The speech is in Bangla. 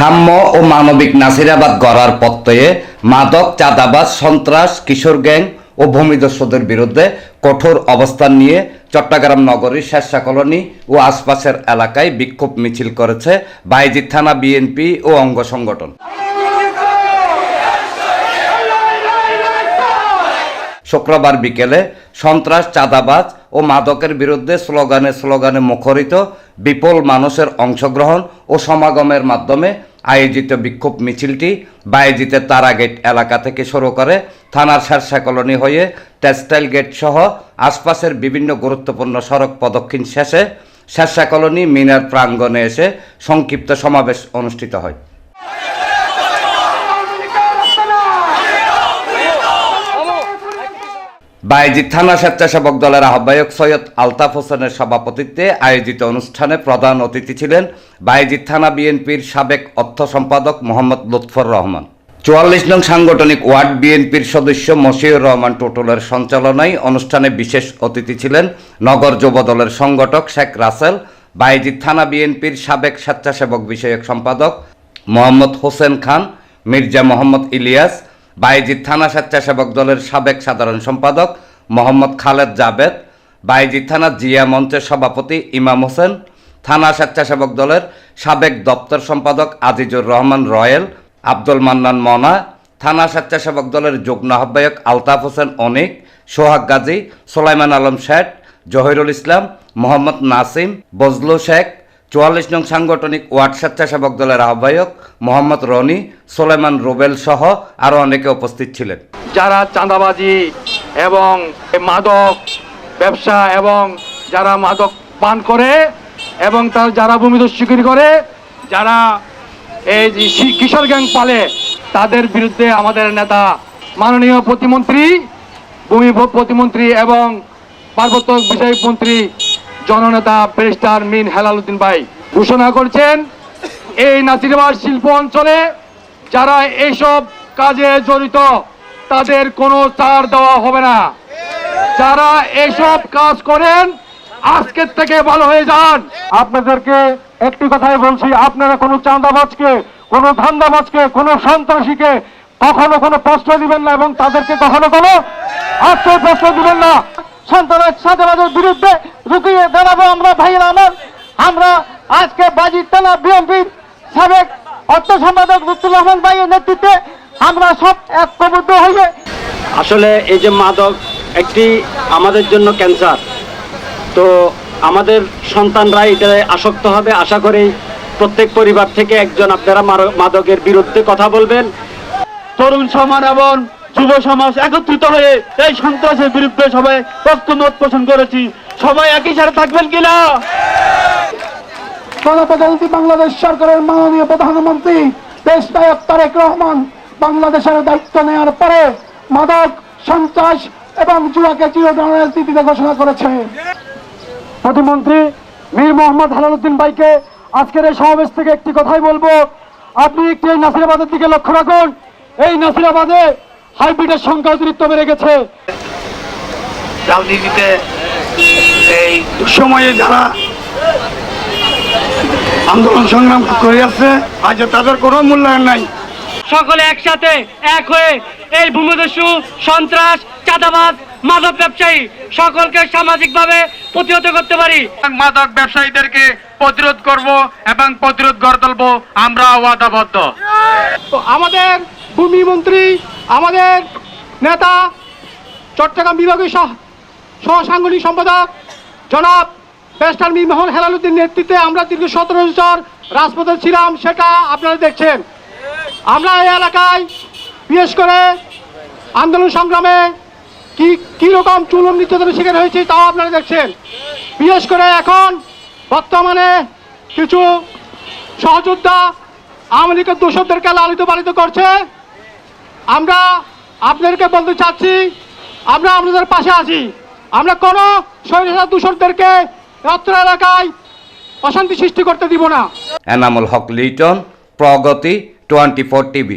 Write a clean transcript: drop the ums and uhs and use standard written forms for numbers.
সাম্য ও মানবিক নাসিরাবাদ গড়ার প্রত্যয়ে মাদক, চাঁদাবাজ, সন্ত্রাস, কিশোর গ্যাং ও ভূমিদস্যুদের বিরুদ্ধে কঠোর অবস্থান নিয়ে চট্টগ্রাম নগরীর শেরশাহ কলোনি ও আশপাশের এলাকায় বিক্ষোভ মিছিল করেছে বায়েজিদ থানা বিএনপি ও অঙ্গ সংগঠন। শুক্রবার বিকেলে সন্ত্রাস, চাঁদাবাজ ও মাদকের বিরুদ্ধে স্লোগানে মুখরিত বিপুল মানুষের অংশগ্রহণ ও সমাগমের মাধ্যমে আয়োজিত বিক্ষোভ মিছিলটি বায়েজিদের তারাগেট এলাকা থেকে শুরু করে থানার শেরশাহ কলোনি হয়ে টেক্সটাইল গেট সহ আশপাশের বিভিন্ন গুরুত্বপূর্ণ সড়ক প্রদক্ষিণ শেষে শেরশাহ কলোনি মিনার প্রাঙ্গণে এসে সংক্ষিপ্ত সমাবেশ অনুষ্ঠিত হয়। বায়েজিদ থানা স্বেচ্ছাসেবক দলের আহ্বায়ক সৈয়দ আলতাফ হোসেনের সভাপতিত্বে আয়োজিত অনুষ্ঠানে প্রধান অতিথি ছিলেন বায়েজিদ থানা বিএনপির সাবেক অর্থ সম্পাদক মোহাম্মদ লুৎফর রহমান। ৪৪ নং সাংগঠনিক ওয়ার্ড বিএনপির সদস্য মশিউর রহমান টুটুলের সঞ্চালনায় অনুষ্ঠানে বিশেষ অতিথি ছিলেন নগর যুবদলের সংগঠক শেখ রাসেল, বায়েজিদ থানা বিএনপির সাবেক স্বেচ্ছাসেবক বিষয়ক সম্পাদক মোহাম্মদ হোসেন খান, মির্জা মোহাম্মদ ইলিয়াস, বায়েজিদ থানা স্বেচ্ছাসেবক দলের সাবেক সাধারণ সম্পাদক মোহাম্মদ খালেদ জাবেদ, বায়েজিদ থানা জিয়া মঞ্চের সভাপতি ইমাম হোসেন, থানা স্বেচ্ছাসেবক দলের সাবেক দপ্তর সম্পাদক আজিজুর রহমান রয়েল, আব্দুল মান্নান মনা, থানা স্বেচ্ছাসেবক দলের যুগ্ম আহ্বায়ক আলতাফ হোসেন অনিক, সোহাগ গাজী, সোলাইমান আলম শেঠ, জহিরুল ইসলাম, মোহাম্মদ নাসিম, বজলু শেখ, ৪৪ নং সাংগঠনিক ওয়ার্ড স্বেচ্ছাসেবক দলের আহ্বায়ক মোহাম্মদ রনি, সোলাইমান রুবেল সহ আরও অনেকে উপস্থিত ছিলেন। যারা চাঁদাবাজি এবং মাদক ব্যবসা এবং যারা মাদক পান করে এবং তার যারা ভূমিদস্যুগিরি করে, যারা এই কিশোর গ্যাং পালে, তাদের বিরুদ্ধে আমাদের নেতা মাননীয় প্রতিমন্ত্রী, ভূমি প্রতিমন্ত্রী এবং পার্বত্য বিষয়ক মন্ত্রী জননেতা ব্যারিস্টার মিন হেলাল উদ্দিন ভাই ঘোষণা করছেন, এই নাসিরাবাদ শিল্প অঞ্চলে যারা এইসব কাজে জড়িত তাদের কোনো ছাড় দেওয়া হবে না। যারা এইসব কাজ করেন আজকের থেকে ভালো হয়ে যান। আপনাদেরকে একটি কথাই বলছি, আপনারা কোনো চাঁদাবাজকে, কোনো ধান্দাবাজকে, কোনো সন্ত্রাসীকে কখনো কোনো প্রশ্ন দিবেন না এবং তাদেরকে কখনো কোনো আশ্রয় প্রশ্ন দিবেন না। সন্ত্রাস চাঁদাবাজের বিরুদ্ধে রুকিয়ে দাঁড়াবো আমরা ভাইয়েরা আমার। আমরা আজকে বায়েজিদ থানা বিএনপির সাবেক অর্থ সম্পাদক লুৎফর রহমান ভাইয়ের নেতৃত্বে আমরা সব ঐক্যবদ্ধ হয়ে, আসলে এই যে মাদক একটি আমাদের জন্য ক্যান্সার, তো আমাদের সন্তানরা এটায় আসক্ত হবে। আশা করি প্রত্যেক পরিবার থেকে একজন আপনারা মাদকের বিরুদ্ধে কথা বলবেন। তরুণ সমাজ এবং যুব সমাজ একত্রিত হয়ে এই সন্ত্রাসের বিরুদ্ধে সবাই ঐক্যমত পোষণ করেছি। সবাই একই সাথে থাকবেন কিনা? গণপ্রজাতন্ত্রী বাংলাদেশ সরকারের মাননীয় প্রধানমন্ত্রী দেশ নায়ক তারেক রহমান বাংলাদেশের দায়িত্ব নেওয়ার পরে মাদক, সন্ত্রাস এবং জুয়াকে চিরদিনের নীতিতে ঘোষণা করেছে। প্রতিমন্ত্রী মীর মোহাম্মদ হেলাল উদ্দিন ভাইকে আজকের এই সমাবেশ থেকে একটি কথাই বলবো, আপনি একটি এই নাসিরাবাদের দিকে লক্ষ্য রাখুন। এই নাসিরাবাদে হাইব্রিডের সংখ্যা অতিরিক্ত বেড়ে গেছে। রাজনীতিতে এই সময়ে যারা আন্দোলন সংগ্রাম করে আসছে, আজ তাদের কোনো মূল্যায়ন নাই। সকলে একসাথে এক হয়ে এই ভূমিদস্যু, সন্ত্রাস, চাঁদাবাজ, মাদক ব্যবসায়ী সকলকে সামাজিকভাবে প্রতিহত করতে পারি। মাদক ব্যবসায়ীদেরকে প্রতিরোধ করব এবং প্রতিরোধ গড়ে তুলব, আমরা ওয়াদাবদ্ধ। আমাদের ভূমি মন্ত্রী, আমাদের নেতা, চট্টগ্রাম বিভাগীয় সহ সাংগঠনিক সম্পাদক জনাব ব্যারিস্টার মিন মোহাম্মদ হেলাল উদ্দিন নেতৃত্বে আমরা দীর্ঘ ১৭ বছর রাজপথে ছিলাম, সেটা আপনারা দেখছেন। আমরা এই এলাকায় বিশেষ করে আন্দোলন সংগ্রামে কি রকম চুলম নির্যাতনের শিকার হয়েছে তাও আপনারা দেখছেন। বিশেষ করে এখন বর্তমানে কিছু সহযোদ্ধা আওয়ামী লীগের দোষরদেরকে লালিত পালিত করছে। আমরা আপনাদেরকে বলতে চাচ্ছি, আমরা আপনাদের পাশে আছি। আমরা কোনো স্বৈরাচার দোষরদেরকে অত্র এলাকায় অশান্তি সৃষ্টি করতে দিব না। এনামুল হক লিটন, প্রগতি 24 টিভি।